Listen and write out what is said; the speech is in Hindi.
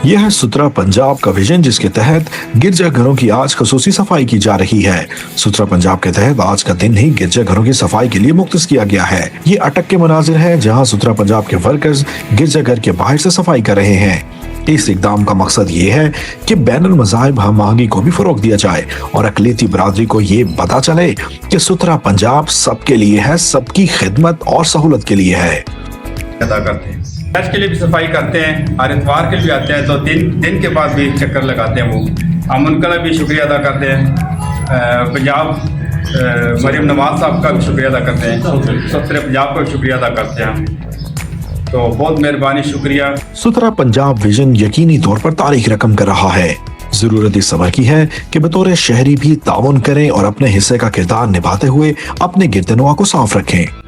यह है सुथरा पंजाब का विजन, जिसके तहत गिरजाघरों की आज खसूसी सफाई की जा रही है। सुथरा पंजाब के तहत आज का दिन ही गिरजाघरों की सफाई के लिए मुख्तस किया गया है। ये अटक के मनाजिर है जहां सुथरा पंजाब के वर्कर्स गिरजाघर के बाहर से सफाई कर रहे हैं। इस इकदाम का मकसद ये है कि बैनुल मज़ाहिब हम-आहंगी को भी फरोग दिया जाए और अक़लियती बरादरी को ये पता चले कि सुथरा पंजाब सबके लिए है, सबकी खिदमत और सहूलत के लिए है। अदा करते हैं, चर्च के लिए भी सफाई करते हैं, हर इतवार के लिए भी आते हैं, तो दिन के बाद भी चक्कर लगाते हैं। वो हम उनका भी शुक्रिया अदा करते हैं। पंजाब मरियम नवाज साहब का भी शुक्रिया अदा करते हैं, सुथरे पंजाब का भी शुक्रिया अदा करते हैं। तो बहुत मेहरबानी, शुक्रिया। सुथरा पंजाब विजन यकीनी तौर पर तारीख रकम कर रहा है। जरूरत इस समय की है कि बतौर शहरी भी ताउन करें और अपने हिस्से का किरदार निभाते हुए अपने गिरदनुआ को साफ रखें।